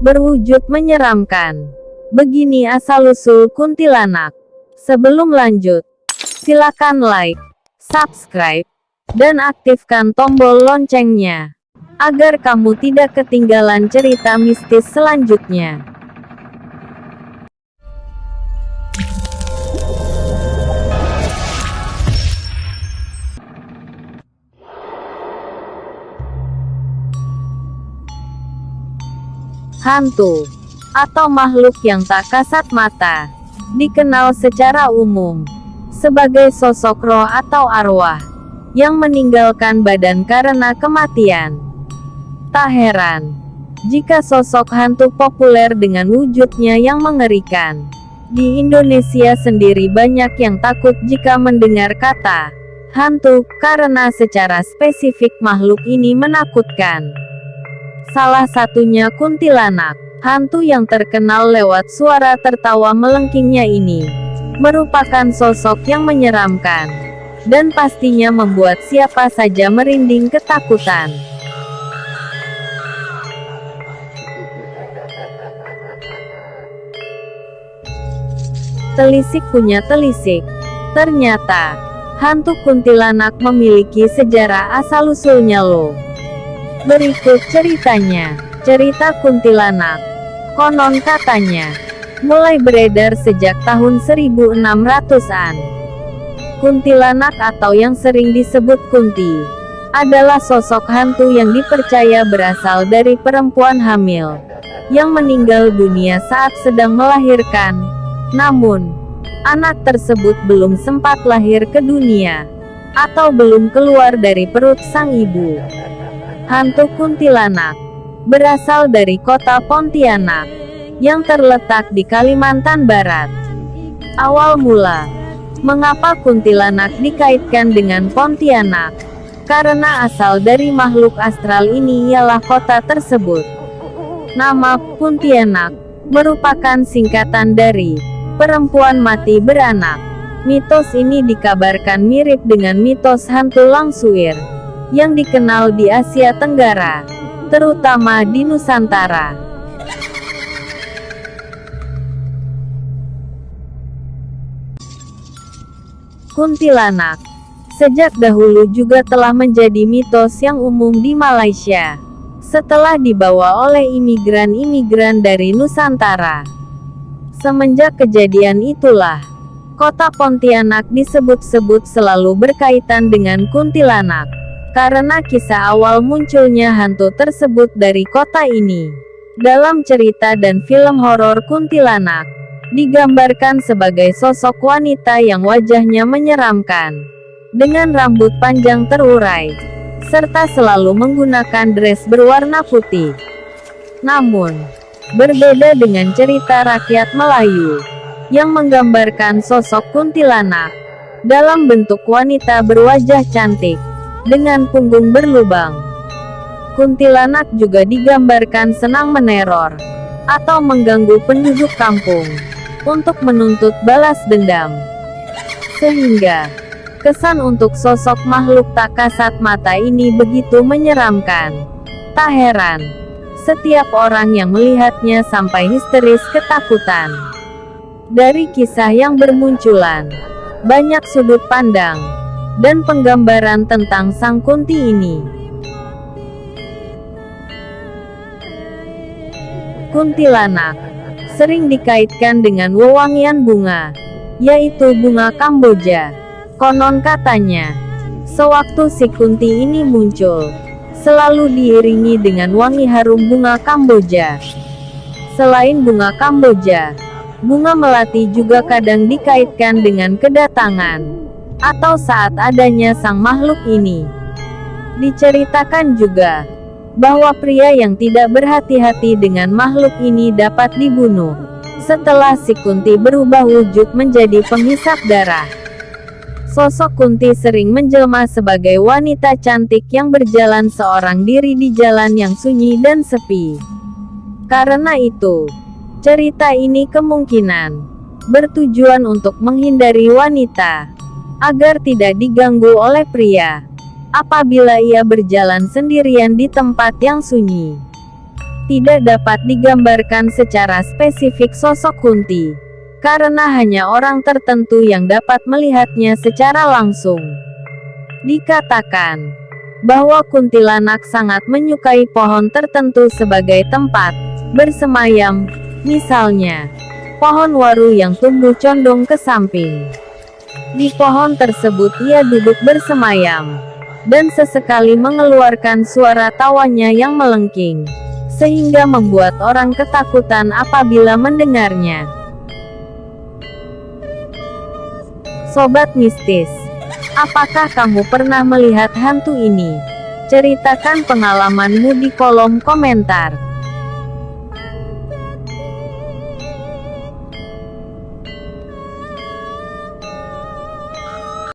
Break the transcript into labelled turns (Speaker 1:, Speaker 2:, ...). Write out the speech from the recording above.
Speaker 1: berwujud menyeramkan. Begini asal-usul kuntilanak. Sebelum lanjut, silakan like, subscribe, dan aktifkan tombol loncengnya, agar kamu tidak ketinggalan cerita mistis selanjutnya. Hantu, atau makhluk yang tak kasat mata, dikenal secara umum sebagai sosok roh atau arwah yang meninggalkan badan karena kematian. Tak heran jika sosok hantu populer dengan wujudnya yang mengerikan. Di Indonesia sendiri banyak yang takut jika mendengar kata hantu, karena secara spesifik makhluk ini menakutkan. Salah satunya kuntilanak. Hantu yang terkenal lewat suara tertawa melengkingnya ini merupakan sosok yang menyeramkan, dan pastinya membuat siapa saja merinding ketakutan. Telisik punya telisik. Ternyata, hantu kuntilanak memiliki sejarah asal-usulnya loh. Berikut ceritanya. Cerita kuntilanak. Konon katanya, mulai beredar sejak tahun 1600-an. Kuntilanak atau yang sering disebut kunti, adalah sosok hantu yang dipercaya berasal dari perempuan hamil, yang meninggal dunia saat sedang melahirkan. Namun, anak tersebut belum sempat lahir ke dunia, atau belum keluar dari perut sang ibu. Hantu kuntilanak berasal dari kota Pontianak, yang terletak di Kalimantan Barat. Awal mula, mengapa kuntilanak dikaitkan dengan Pontianak? Karena asal dari makhluk astral ini ialah kota tersebut. Nama Pontianak merupakan singkatan dari perempuan mati beranak. Mitos ini dikabarkan mirip dengan mitos hantu Langsuir yang dikenal di Asia Tenggara, terutama di Nusantara. Kuntilanak sejak dahulu juga telah menjadi mitos yang umum di Malaysia, setelah dibawa oleh imigran-imigran dari Nusantara. Semenjak kejadian itulah, kota Pontianak disebut-sebut selalu berkaitan dengan kuntilanak, karena kisah awal munculnya hantu tersebut dari kota ini. Dalam cerita dan film horor kuntilanak, digambarkan sebagai sosok wanita yang wajahnya menyeramkan, dengan rambut panjang terurai, serta selalu menggunakan dress berwarna putih. Namun, berbeda dengan cerita rakyat Melayu, yang menggambarkan sosok kuntilanak dalam bentuk wanita berwajah cantik, dengan punggung berlubang. Kuntilanak juga digambarkan senang meneror, atau mengganggu penduduk kampung, untuk menuntut balas dendam. Sehingga, kesan untuk sosok makhluk tak kasat mata ini begitu menyeramkan. Tak heran, setiap orang yang melihatnya sampai histeris ketakutan. Dari kisah yang bermunculan, banyak sudut pandang dan penggambaran tentang sang kunti ini. Kuntilanak sering dikaitkan dengan wewangian bunga, yaitu bunga Kamboja. Konon katanya, sewaktu si kunti ini muncul, selalu diiringi dengan wangi harum bunga Kamboja. Selain bunga Kamboja, bunga melati juga kadang dikaitkan dengan kedatangan atau saat adanya sang makhluk ini. Diceritakan juga bahwa pria yang tidak berhati-hati dengan makhluk ini dapat dibunuh setelah si kunti berubah wujud menjadi penghisap darah. Sosok kunti sering menjelma sebagai wanita cantik yang berjalan seorang diri di jalan yang sunyi dan sepi. Karena itu, cerita ini kemungkinan bertujuan untuk menghindari wanita agar tidak diganggu oleh pria apabila ia berjalan sendirian di tempat yang sunyi. Tidak dapat digambarkan secara spesifik sosok Kunti, karena hanya orang tertentu yang dapat melihatnya secara langsung. Dikatakan bahwa kuntilanak sangat menyukai pohon tertentu sebagai tempat bersemayam, misalnya pohon waru yang tumbuh condong ke samping. Di pohon tersebut ia duduk bersemayam, dan sesekali mengeluarkan suara tawanya yang melengking, sehingga membuat orang ketakutan apabila mendengarnya. Sobat mistis, apakah kamu pernah melihat hantu ini? Ceritakan pengalamanmu di kolom komentar.